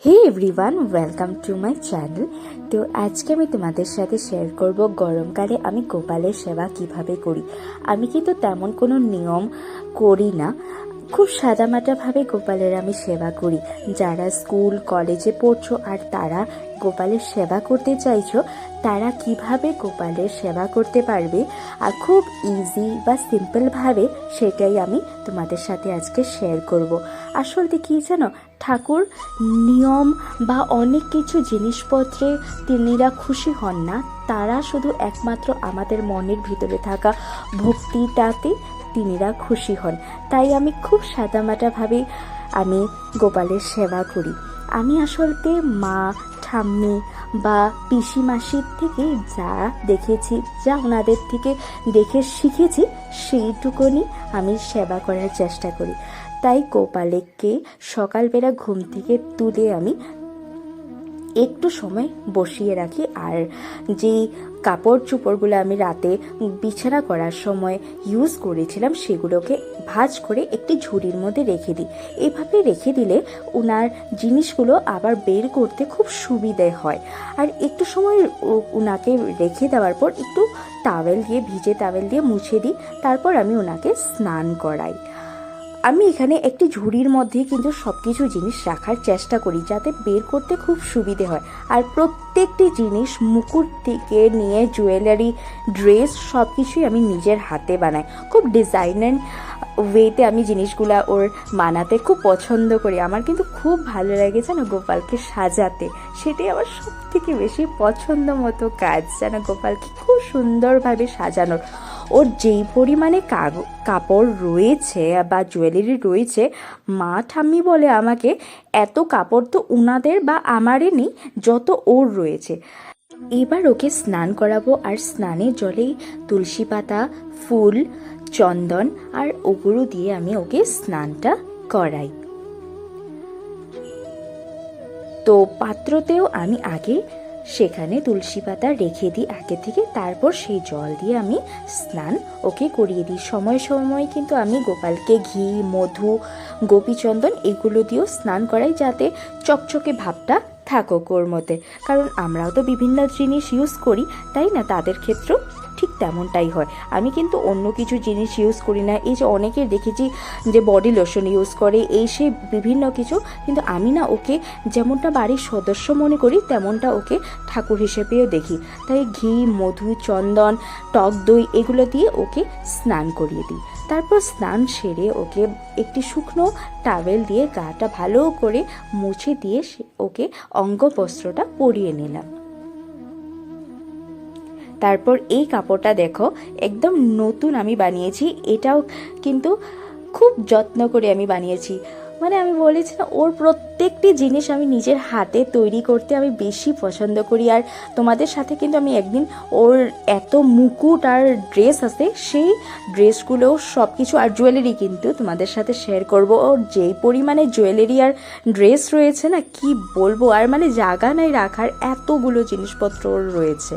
Hey everyone, welcome to my channel. তো আজকে আমি তোমাদের সাথে শেয়ার করব গরমকালে আমি গোপালের সেবা কিভাবে করি। আমি কিন্তু তেমন কোনো নিয়ম করি না, খুব সাদামাটাভাবে গোপালের আমি সেবা করি। যারা স্কুল কলেজে পড়ছো আর তারা গোপালের সেবা করতে চাইছো, তারা কিভাবে গোপালের সেবা করতে পারবে আর খুব ইজি বা সিম্পলভাবে, সেটাই আমি তোমাদের সাথে আজকে শেয়ার করব। আসলে কি জানো, ঠাকুর নিয়ম বা অনেক কিছু জিনিসপত্রে তিনিরা খুশি হন না, তারা শুধু একমাত্র আমাদের মনের ভিতরে থাকা ভক্তিটাতে তিনিরা খুশি হন। তাই আমি খুব সাদামাটাভাবে আমি গোপালের সেবা করি। আমি আসলে মা, ঠাম্মি বা পিসি মাসির থেকে যা দেখেছি, যা ওনাদের থেকে দেখে শিখেছি, সেইটুকুনি আমি সেবা করার চেষ্টা করি। তাই গোপালকে সকালবেলা ঘুম থেকে তুলে আমি একটু সময় বসিয়ে রাখি, আর যে কাপড় চোপড়গুলো আমি রাতে বিছানা করার সময় ইউজ করেছিলাম সেগুলোকে ভাঁজ করে একটি ঝুড়ির মধ্যে রেখে দিই। এভাবে রেখে দিলে ওনার জিনিসগুলো আবার বের করতে খুব সুবিধে হয়। আর একটু সময় ওনাকে রেখে দেওয়ার পর একটু ভিজে টাওয়েল দিয়ে মুছে দিই। তারপর আমি ওনাকে স্নান করাই। আমি এখানে একটি ঝুড়ির মধ্যে কিন্তু সব কিছু জিনিস রাখার চেষ্টা করি যাতে বের করতে খুব সুবিধে হয়। আর প্রত্যেকটি জিনিস, মুকুট থেকে নিয়ে জুয়েলারি, ড্রেস, সব কিছুই আমি নিজের হাতে বানাই। খুব ডিজাইনার ওয়েতে আমি জিনিসগুলা ওর বানাতে খুব পছন্দ করি। আমার কিন্তু খুব ভালো লাগে জানো গোপালকে সাজাতে, সেটাই আমার সব থেকে বেশি পছন্দ মতো কাজ, জানো গোপালকে খুব সুন্দরভাবে সাজানোর। ওর যেই পরিমাণে কাপড় রয়েছে বা জুয়েলারি রয়েছে, মা ঠাম্মি বলে আমাকে, এত কাপড় তো উনাদের বা আমারই নেই যত ওর রয়েছে। এবার ওকে স্নান করাবো, আর স্নানের জলেই তুলসী পাতা, ফুল, চন্দন আর ওগুলো দিয়ে আমি ওকে স্নানটা করাই। তো পাত্রতেও আমি আগে সেখানে তুলসী পাতা রেখে দিই আগে থেকে, তারপর সেই জল দিয়ে আমি স্নান ওকে করিয়ে দিই। সময় সময় কিন্তু আমি গোপালকে ঘি, মধু, গোপীচন্দন এগুলো দিয়েও স্নান করাই, যাতে চকচকে ভাবটা থাকুক ওর মধ্যে। কারণ আমরাও তো বিভিন্ন জিনিস ইউজ করি, তাই না? তাদের ক্ষেত্রেও ঠিক তেমনটাই হয়। আমি কিন্তু অন্য কিছু জিনিস ইউজ করি না। এই যে অনেকের দেখেছি যে বডি লোশন ইউজ করে, এই সে বিভিন্ন কিছু, কিন্তু আমি না, ওকে যেমনটা বাড়ির সদস্য মনে করি তেমনটা ওকে ঠাকুর হিসেবেও দেখি। তাই ঘি, মধু, চন্দন, টক দই এগুলো দিয়ে ওকে স্নান করিয়ে দিই। তারপর স্নান সেরে ওকে একটি শুকনো টাওয়েল দিয়ে গাটা ভালো করে মুছে দিয়ে ওকে অঙ্গবস্ত্রটা পরিয়ে নিলাম। তারপর এই কাপড়টা দেখো একদম নতুন আমি বানিয়েছি, এটাও কিন্তু খুব যত্ন করে আমি বানিয়েছি। মানে আমি বলেছি না, ওর প্রত্যেকটি জিনিস আমি নিজের হাতে তৈরি করতে আমি বেশি পছন্দ করি। আর তোমাদের সাথে কিন্তু আমি একদিন ওর এত মুকুট আর ড্রেস আছে, সেই ড্রেসগুলো সব কিছু আর জুয়েলারি কিন্তু তোমাদের সাথে শেয়ার করব। ওর যেই পরিমাণে জুয়েলারি আর ড্রেস রয়েছে না, কি বলবো, আর মানে জায়গা নাই রাখার, এতগুলো জিনিসপত্র ওর রয়েছে।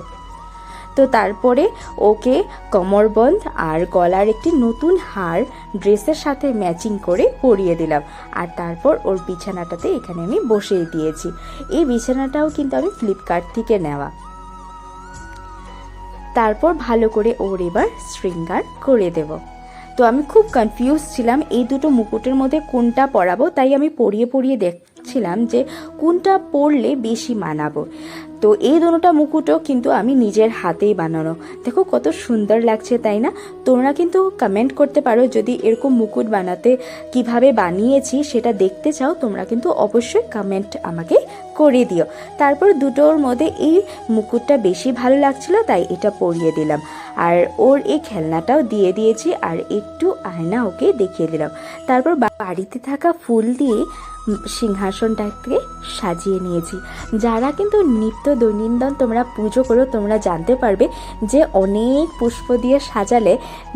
তো তারপরে ওকে কোমরবন্ধ আর গলার একটি নতুন হার ড্রেসের সাথে ম্যাচিং করে পরিয়ে দিলাম। আর তারপর ওর বিছানাটাতে এখানে আমি বসিয়ে দিয়েছি। এই বিছানাটাও কিন্তু আমি ফ্লিপকার্ট থেকে নেওয়া। তারপর ভালো করে ওর এবার শৃঙ্গার করে দেব। তো আমি খুব কনফিউজ ছিলাম এই দুটো মুকুটের মধ্যে কোনটা পরাবো, তাই আমি পরিয়ে দেখছিলাম যে কোনটা পরলে বেশি মানাবো। তো এই দুটোটা মুকুটও কিন্তু আমি নিজের হাতেই বানানো। দেখো কত সুন্দর লাগছে, তাই না? তোমরা কিন্তু কমেন্ট করতে পারো, যদি এরকম মুকুট বানাতে কিভাবে বানিয়েছি সেটা দেখতে চাও, তোমরা কিন্তু অবশ্যই কমেন্ট আমাকে করে দিও। তারপর দুটোর মধ্যে এই মুকুটটা বেশি ভালো লাগছিল, তাই এটা পরিয়ে দিলাম। আর ওর এই খেলনাটাও দিয়ে দিয়েছি, আর একটু আয়না ওকে দেখিয়ে দিলাম। তারপর বাড়িতে থাকা ফুল দিয়ে সিংহাসনটাকে সাজিয়ে নিয়েছি। যারা কিন্তু নিত্য দৈনন্দিন তোমরা পুজো করো, তোমরা জানতে পারবে যে অনেক পুষ্প দিয়ে সাজালে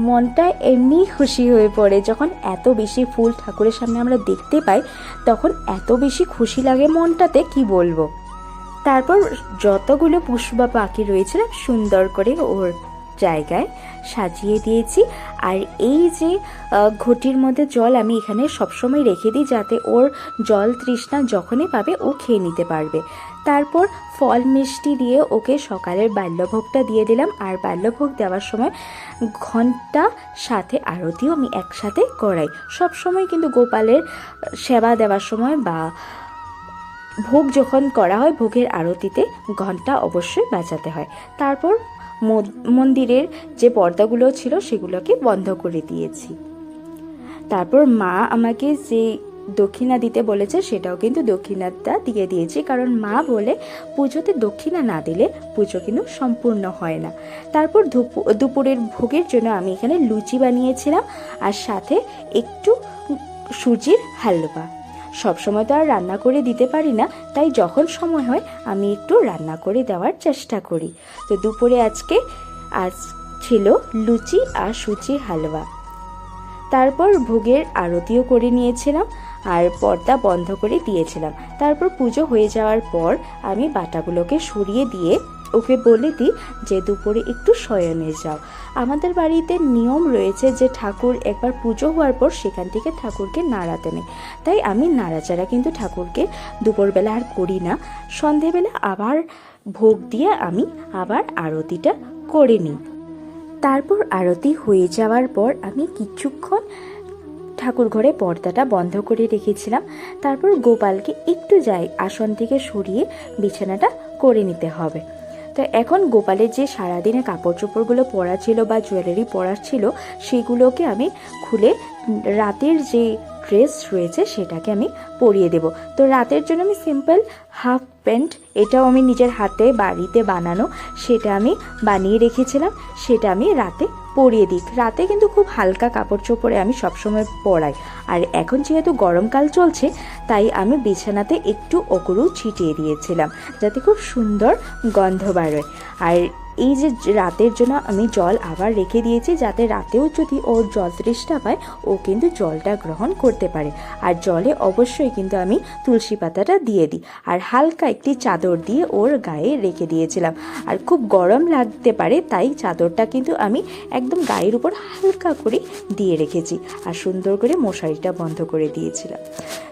মনটা এমনি খুশি হয়ে পড়ে। যখন এত বেশি ফুল ঠাকুরের সামনে আমরা দেখতে পাই, তখন এত বেশি খুশি লাগে মনটাতে, কি বলবো। তারপর যতগুলো পুষ্প বাকি রয়েছিল সুন্দর করে ওর জায়গায় সাজিয়ে দিয়েছি। আর এই যে ঘটির মধ্যে জল আমি এখানে সবসময় রেখে দিই, যাতে ওর জল তৃষ্ণা যখনই পাবে ও খেয়ে নিতে পারবে। তারপর ফল মিষ্টি দিয়ে ওকে সকালের বাল্যভোগটা দিয়ে দিলাম। আর বাল্যভোগ দেওয়ার সময় ঘন্টা সাথে আরতিও আমি একসাথে করাই। সবসময় কিন্তু গোপালের সেবা দেওয়ার সময় বা ভোগ যখন করা হয়, ভোগের আরতিতে ঘন্টা অবশ্যই বাজাতে হয়। তারপর মন্দিরের যে পর্দাগুলো ছিল সেগুলোকে বন্ধ করে দিয়েছি। তারপর মা আমাকে যে দক্ষিণা দিতে বলেছে সেটাও কিন্তু দক্ষিণাটা দিয়ে দিয়েছি, কারণ মা বলে পুজোতে দক্ষিণা না দিলে পুজো কিন্তু সম্পূর্ণ হয় না। তারপর দুপুরের ভোগের জন্য আমি এখানে লুচি বানিয়েছিলাম আর সাথে একটু সুজির হালুয়া। সবসময় তো আর রান্না করে দিতে পারি না, তাই যখন সময় হয় আমি একটু রান্না করে দেওয়ার চেষ্টা করি। তো দুপুরে আজ ছিল লুচি আর সুজির হালুয়া। তারপর ভোগের আরতিও করে নিয়েছিলাম আর পর্দা বন্ধ করে দিয়েছিলাম। তারপর পুজো হয়ে যাওয়ার পর আমি বাটাগুলোকে সরিয়ে দিয়ে ওকে বলে দিই যে দুপুরে একটু শয়নে যাও। আমাদের বাড়িতে নিয়ম রয়েছে যে ঠাকুর একবার পুজো হওয়ার পর সেখান থেকে ঠাকুরকে নাড়াতে নেই, তাই আমি নাড়াচাড়া কিন্তু ঠাকুরকে দুপুরবেলা আর করি না। সন্ধেবেলা আবার ভোগ দিয়ে আমি আবার আরতিটা করে নিই। তারপর আরতি হয়ে যাওয়ার পর আমি কিছুক্ষণ ঠাকুর ঘরে পর্দাটা বন্ধ করে রেখেছিলাম। তারপর গোপালকে একটু আসন থেকে সরিয়ে বিছানাটা করে নিতে হবে। তো এখন গোপালের যে সারাদিনে কাপড় চোপড়গুলো পরা ছিল বা জুয়েলারি পরা ছিল সেগুলোকে আমি খুলে রাতের যে ড্রেস রয়েছে সেটাকে আমি পরিয়ে দেব। তো রাতের জন্য আমি সিম্পল হাফ প্যান্ট, এটাও আমি নিজের হাতে বাড়িতে বানানো, সেটা আমি বানিয়ে রেখেছিলাম, সেটা আমি রাতে পরিয়ে দিই। রাতে কিন্তু খুব হালকা কাপড় চোপড়ে আমি সবসময় পরাই। আর এখন যেহেতু গরমকাল চলছে তাই আমি বিছানাতে একটু অকরু ছিটিয়ে দিয়েছিলাম যাতে খুব সুন্দর গন্ধ বাড়ে। আর এই যে রাতের জন্য আমি জল আবার রেখে দিয়েছি, যাতে রাতেও যদি ওর জল তৃষ্ণা পায় ও কিন্তু জলটা গ্রহণ করতে পারে। আর জলে অবশ্যই কিন্তু আমি তুলসী পাতাটা দিয়ে দিই আর হালকা একটি চাদর দিয়ে ওর গায়ে রেখে দিয়েছিলাম। আর খুব গরম লাগতে পারে তাই চাদরটা কিন্তু আমি একদম গায়ের উপর হালকা করে দিয়ে রেখেছি আর সুন্দর করে মশারিটা বন্ধ করে দিয়েছিলাম।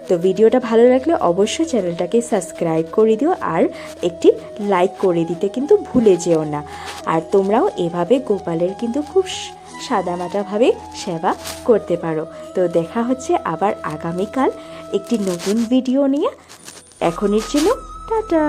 তো ভিডিওটা ভালো লাগলে অবশ্যই চ্যানেলটাকে সাবস্ক্রাইব করে দিও আর একটি লাইক করে দিতে কিন্তু ভুলে যেও না। আর তোমরাও এভাবে গোপালের কিন্তু খুব সাদামাটাভাবে সেবা করতে পারো। তো দেখা হচ্ছে আবার আগামীকাল একটি নতুন ভিডিও নিয়ে। এখনের জন্য টাটা।